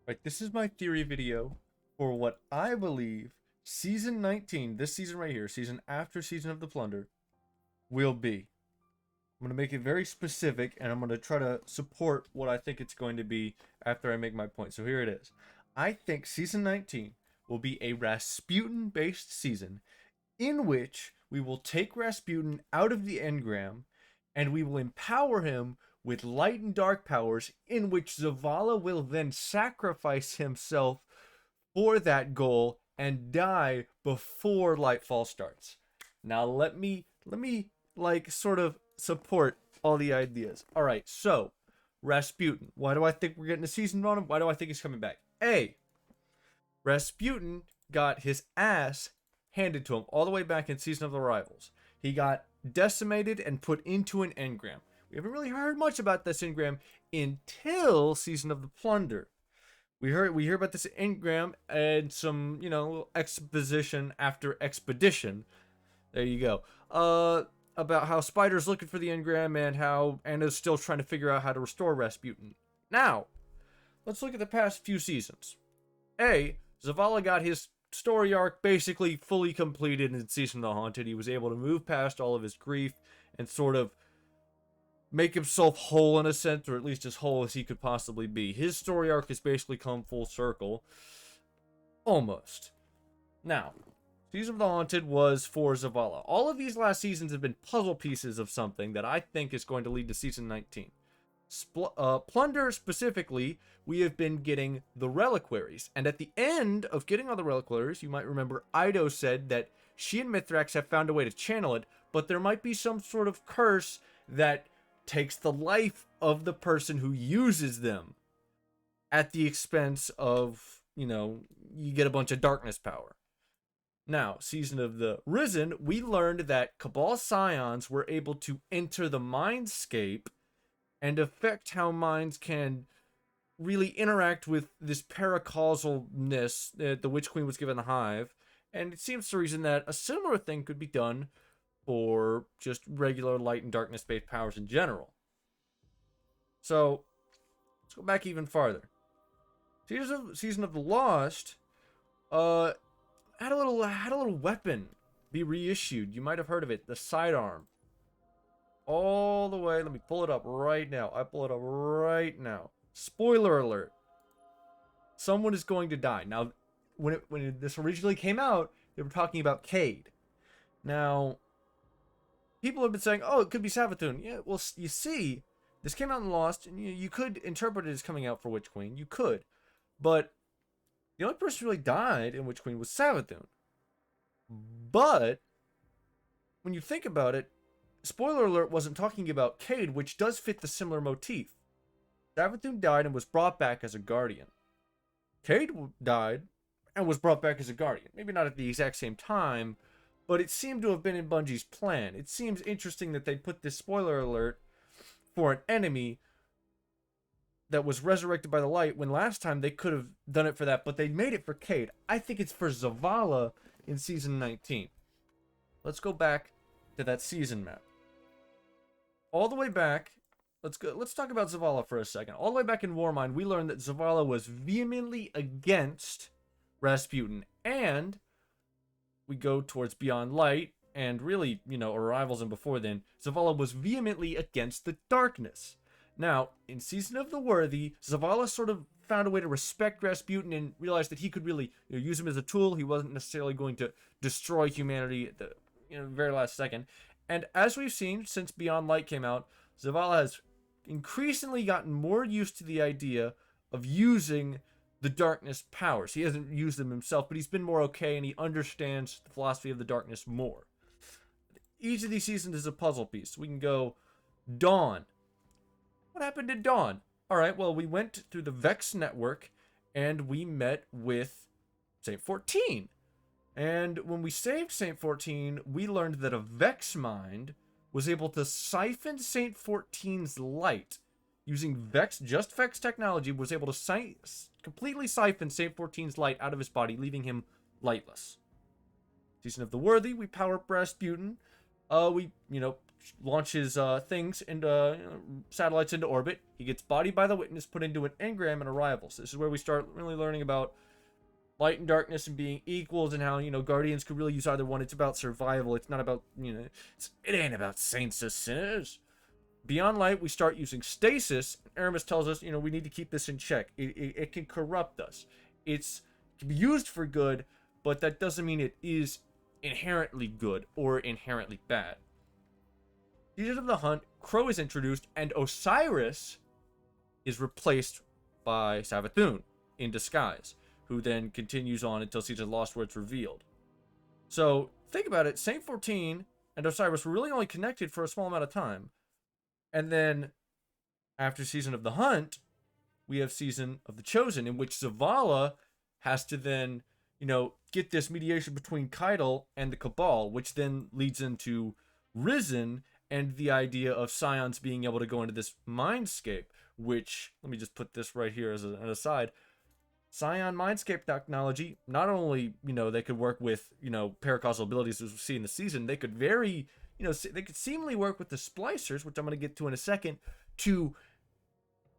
Right, this is my theory video for what I believe season 19, this season right here, season after season of the plunder, will be. I'm going to make it very specific, and I'm going to try to support what I think it's going to be after I make my point. So here it is. I think season 19 will be a Rasputin-based season in which we will take Rasputin out of the engram and we will empower him with light and dark powers, in which Zavala will then sacrifice himself for that goal and die before Lightfall starts. Now let me like sort of support all the ideas. All right, so Rasputin. Why do I think we're getting a season on him? Why do I think he's coming back? A. Rasputin got his ass handed to him all the way back in Season of the Rivals. He got decimated and put into an engram. We haven't really heard much about this engram until Season of the Plunder. We hear about this engram and some, exposition after expedition. There you go. About how Spider's looking for the engram and how Anna's still trying to figure out how to restore Rasputin. Now, let's look at the past few seasons. A. Zavala got his story arc basically fully completed in Season of the Haunted. He was able to move past all of his grief and sort of make himself whole in a sense, or at least as whole as he could possibly be. His story arc has basically come full circle. Almost. Now, Season of the Haunted was for Zavala. All of these last seasons have been puzzle pieces of something that I think is going to lead to Season 19. Plunder specifically, we have been getting the reliquaries. And at the end of getting all the reliquaries, you might remember Ido said that she and Mithrax have found a way to channel it, but there might be some sort of curse that takes the life of the person who uses them at the expense of, you get a bunch of darkness power. Now, Season of the Risen, we learned that Cabal Scions were able to enter the mindscape and affect how minds can really interact with this paracausalness that the Witch Queen was given the Hive. And it seems to reason that a similar thing could be done for just regular light and darkness-based powers in general. So, let's go back even farther. Season of the Lost had a little weapon be reissued. You might have heard of it, the sidearm. All the way, let me pull it up right now. I pull it up right now. Spoiler alert. Someone is going to die. Now, when this originally came out, they were talking about Cade. Now, people have been saying, oh, it could be Savathun. Yeah, well, you see, this came out in Lost, and you could interpret it as coming out for Witch Queen. You could. But the only person who really died in Witch Queen was Savathun. But, when you think about it, spoiler alert wasn't talking about Cade, which does fit the similar motif. Savathun died and was brought back as a guardian. Cade died and was brought back as a guardian. Maybe not at the exact same time, but it seemed to have been in Bungie's plan. It seems interesting that they put this spoiler alert for an enemy that was resurrected by the light, when last time they could have done it for that, but they made it for Cade. I think it's for Zavala in Season 19. Let's go back to that season map. All the way back, let's talk about Zavala for a second. All the way back in Warmind, we learned that Zavala was vehemently against Rasputin, and we go towards Beyond Light, and really, Arrivals and before then, Zavala was vehemently against the darkness. Now, in Season of the Worthy, Zavala sort of found a way to respect Rasputin and realized that he could really use him as a tool. He wasn't necessarily going to destroy humanity at the very last second. And as we've seen since Beyond Light came out, Zavala has increasingly gotten more used to the idea of using the darkness powers. He hasn't used them himself, but he's been more okay, and he understands the philosophy of the darkness more. Each of these seasons is a puzzle piece. We can go Dawn. What happened to Dawn? Alright, well, we went through the Vex network, and we met with Saint 14. And when we saved Saint 14, we learned that a Vex mind was able to siphon Saint 14's light. Using Vex technology, was able to completely siphon Saint 14's light out of his body, leaving him lightless. Season of the Worthy, we power up Rasputin. We launches things and satellites into orbit. He gets bodied by the Witness, put into an engram, and arrivals. This is where we start really learning about light and darkness and being equals, and how, you know, Guardians could really use either one. It's about survival. It's not about, you know, it ain't about saints or sinners. Beyond light, we start using stasis. Aramis tells us, you know, we need to keep this in check. It can corrupt us. It can be used for good, but that doesn't mean it is inherently good or inherently bad. Season of the Hunt, Crow is introduced, and Osiris is replaced by Savathun in disguise, who then continues on until Season Lost, where it's revealed. So, think about it. Saint 14 and Osiris were really only connected for a small amount of time. And then, after Season of the Hunt, we have Season of the Chosen, in which Zavala has to then, you know, get this mediation between Keitel and the Cabal, which then leads into Risen and the idea of Scions being able to go into this mindscape, which, let me just put this right here as an aside. Scion mindscape technology, not only, you know, they could work with, you know, paracausal abilities as we see in the season, they could very, you know, they could seemingly work with the splicers, which I'm going to get to in a second, to,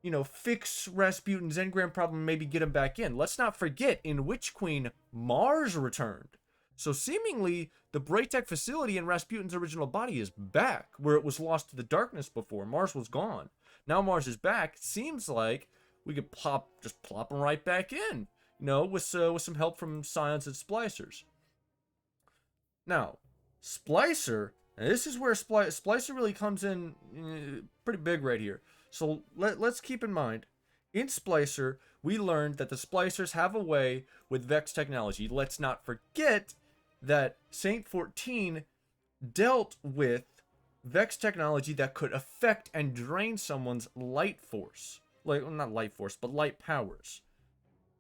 you know, fix Rasputin's engram problem and maybe get him back in. Let's not forget, in Witch Queen, Mars returned. So seemingly, the Braytech facility in Rasputin's original body is back, where it was lost to the darkness before. Mars was gone. Now Mars is back. It seems like we could just plop him right back in, you know, with some help from Scions and Splicers. Now, Splicer, and this is where Splicer really comes in pretty big right here. So let's keep in mind, in Splicer, we learned that the Splicers have a way with Vex technology. Let's not forget that Saint 14 dealt with Vex technology that could affect and drain someone's light force. Like, well, not light force, but light powers.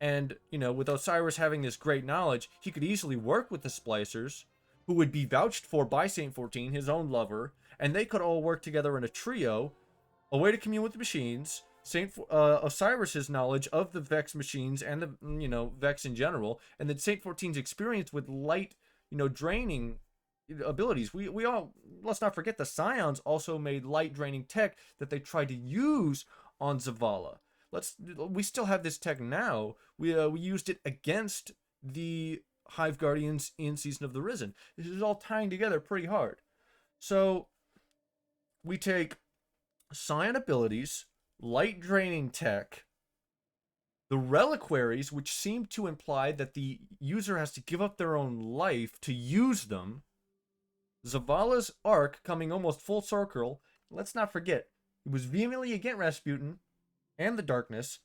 And, you know, with Osiris having this great knowledge, he could easily work with the Splicers, who would be vouched for by Saint 14, his own lover, and they could all work together in a trio, a way to commune with the machines, Osiris's knowledge of the Vex machines and the, you know, Vex in general, and then Saint 14's experience with light, you know, draining abilities. We all, let's not forget, the Scions also made light draining tech that they tried to use on Zavala. We still have this tech now. We used it against the Hive Guardians in Season of the Risen. This is all tying together pretty hard. So we take Scion abilities, light draining tech, the reliquaries, which seem to imply that the user has to give up their own life to use them, Zavala's arc coming almost full circle. Let's not forget, he was vehemently against Rasputin and the darkness,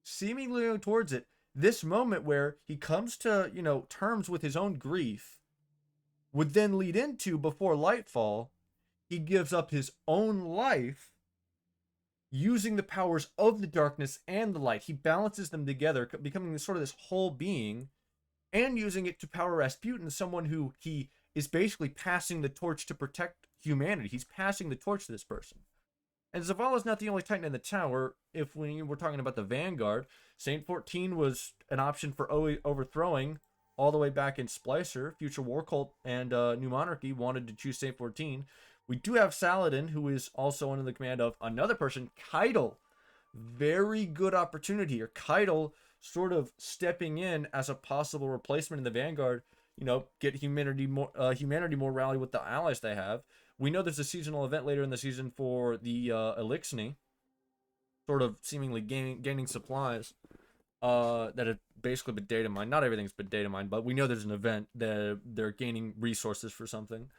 seemingly towards it. This moment where he comes to, you know, terms with his own grief would then lead into, before Lightfall, he gives up his own life using the powers of the darkness and the light. He balances them together, becoming this whole being, and using it to power Rasputin, someone who he is basically passing the torch to protect humanity. He's passing the torch to this person. And Zavala's not the only Titan in the tower. If we're talking about the Vanguard, Saint 14 was an option for overthrowing all the way back in Splicer. Future War Cult and New Monarchy wanted to choose Saint 14. We do have Saladin, who is also under the command of another person, Keitel. Very good opportunity here. Keitel sort of stepping in as a possible replacement in the Vanguard. You know, get humanity more rally with the allies they have. We know there's a seasonal event later in the season for the Elixni, sort of seemingly gaining supplies that have basically been data mined. Not everything's been data mined, but we know there's an event that they're gaining resources for something.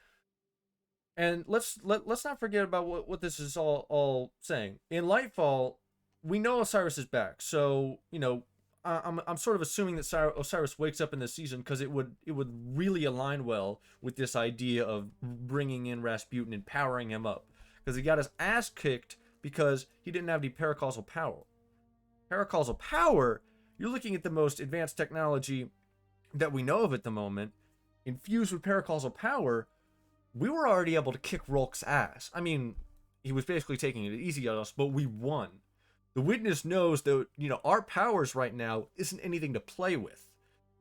And let's not forget about what this is all saying. In Lightfall, we know Osiris is back, so you know I'm sort of assuming that Osiris wakes up in this season because it would really align well with this idea of bringing in Rasputin and powering him up, because he got his ass kicked because he didn't have any paracausal power. Paracausal power, you're looking at the most advanced technology that we know of at the moment. Infused with paracausal power, we were already able to kick Rolk's ass. I mean, he was basically taking it easy on us, but we won. The Witness knows that, you know, our powers right now isn't anything to play with.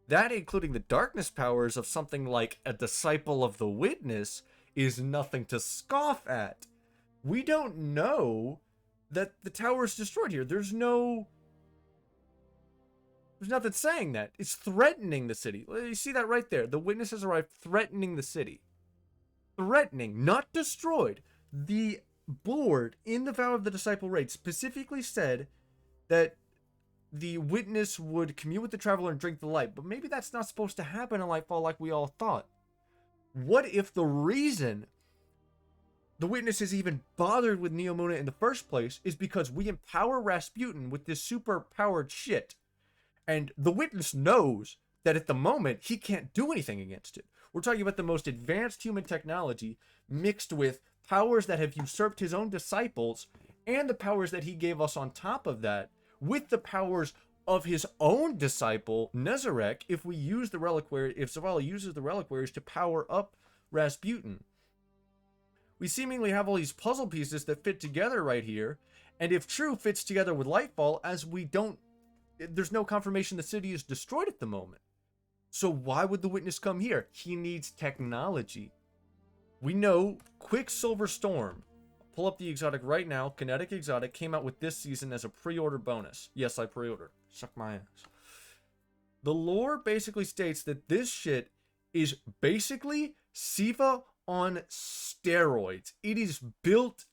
That, including the darkness powers of something like a disciple of the Witness, is nothing to scoff at. We don't know that the tower is destroyed here. There's nothing saying that. It's threatening the city. You see that right there. The witnesses arrived threatening the city. Threatening, not destroyed. The board in the Vow of the Disciple raid specifically said that the witness would commune with the traveler and drink the light. But maybe that's not supposed to happen in Lightfall like we all thought. What if the reason the witness is even bothered with Neomuna in the first place is because we empower Rasputin with this super powered shit, and the witness knows that at the moment he can't do anything against it? We're talking about the most advanced human technology mixed with powers that have usurped his own disciples and the powers that he gave us on top of that, with the powers of his own disciple Nezarec if we use the reliquary, if Zavala uses the reliquaries to power up Rasputin. We seemingly have all these puzzle pieces that fit together right here, and if true, fits together with Lightfall, as there's no confirmation the city is destroyed at the moment. So why would the witness come here? He needs technology. We know Quicksilver Storm, pull up the exotic right now, Kinetic Exotic, came out with this season as a pre-order bonus. Yes, I pre-order. Suck my ass. The lore basically states that this shit is basically Siva on steroids. It is built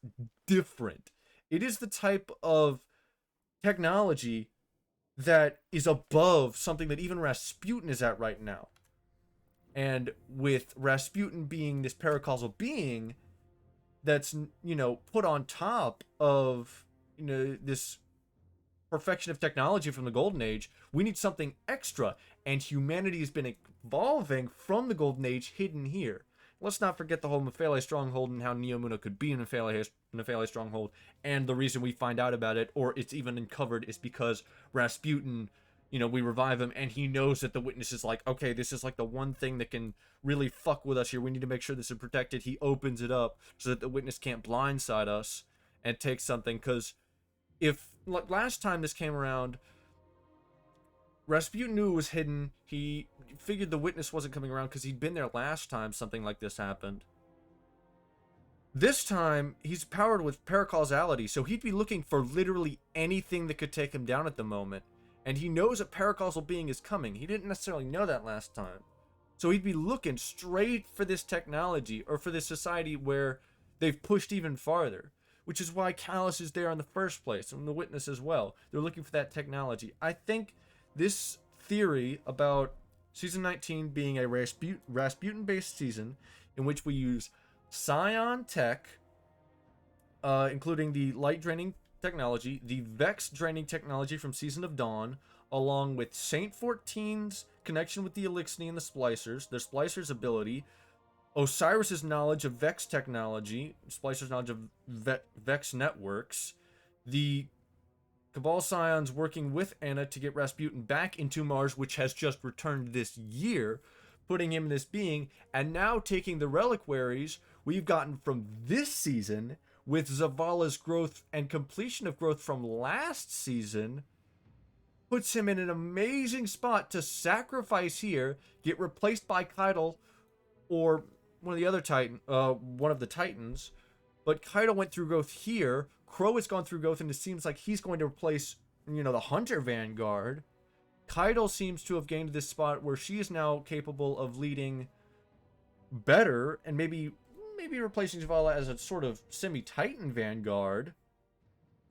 different. It is the type of technology that is above something that even Rasputin is at right now. And with Rasputin being this paracausal being that's, put on top of, this perfection of technology from the Golden Age, we need something extra. And humanity has been evolving from the Golden Age hidden here. Let's not forget the whole Nephele stronghold and how Neomuna could be a Nephele stronghold. And the reason we find out about it, or it's even uncovered, is because Rasputin, we revive him and he knows that the witness is like, okay, this is like the one thing that can really fuck with us here. We need to make sure this is protected. He opens it up so that the witness can't blindside us and take something. Because if, like last time this came around, Rasputin knew it was hidden. He figured the witness wasn't coming around because he'd been there last time something like this happened. This time, he's powered with paracausality, so he'd be looking for literally anything that could take him down at the moment. And he knows a paracausal being is coming. He didn't necessarily know that last time. So he'd be looking straight for this technology, or for this society where they've pushed even farther. Which is why Callus is there in the first place, and the witness as well. They're looking for that technology. I think this theory about Season 19 being a Rasputin-based season in which we use Scion tech, including the light-draining technology, the Vex-draining technology from Season of Dawn, along with Saint 14's connection with the Elixni and the Splicers, their Splicers' ability, Osiris's knowledge of Vex technology, Splicer's knowledge of Vex networks, the Cabal Scions working with Anna to get Rasputin back into Mars, which has just returned this year, putting him in this being, and now taking the reliquaries we've gotten from this season with Zavala's growth and completion of growth from last season, puts him in an amazing spot to sacrifice here, get replaced by Keitel or one of the Titans. But Keitel went through growth here. Crow has gone through growth, and it seems like he's going to replace, the Hunter Vanguard. Keitel seems to have gained this spot where she is now capable of leading better, and maybe replacing Zavala as a sort of semi-Titan Vanguard.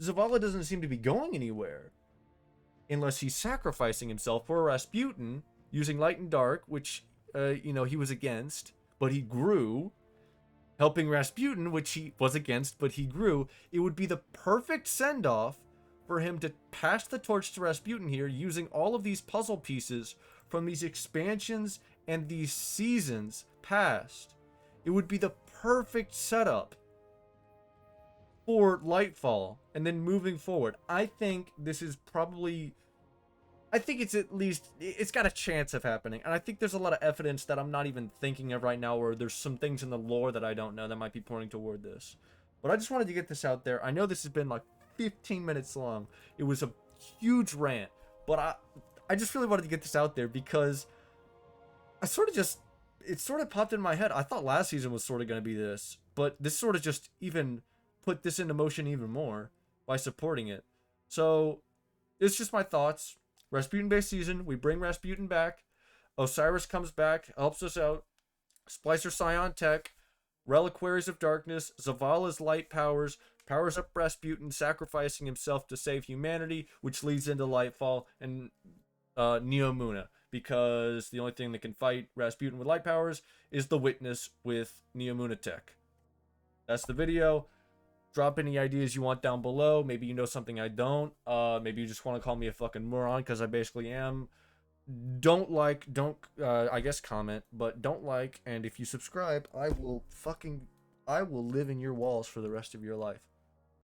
Zavala doesn't seem to be going anywhere unless he's sacrificing himself for Rasputin using Light and Dark, which, he was against, but he grew. Helping Rasputin, which he was against, but he grew. It would be the perfect send-off for him to pass the torch to Rasputin here, using all of these puzzle pieces from these expansions and these seasons past. It would be the perfect setup for Lightfall, and then moving forward. I think this is probably... it's got a chance of happening. And I think there's a lot of evidence that I'm not even thinking of right now, or there's some things in the lore that I don't know that might be pointing toward this. But I just wanted to get this out there. I know this has been like 15 minutes long. It was a huge rant. But I just really wanted to get this out there because I sort of just it sort of popped in my head. I thought last season was sort of going to be this, but this sort of just even put this into motion even more by supporting it. So it's just my thoughts. Rasputin based season. We bring Rasputin back. Osiris comes back, helps us out. Splicer Scion tech. Reliquaries of Darkness. Zavala's light powers. Powers up Rasputin, sacrificing himself to save humanity, which leads into Lightfall and Neomuna. Because the only thing that can fight Rasputin with light powers is the Witness with Neomuna tech. That's the video. Drop any ideas you want down below. Maybe you know something I don't. Maybe you just want to call me a fucking moron, because I basically am. Don't like, I guess comment, but don't like, and if you subscribe, I will live in your walls for the rest of your life.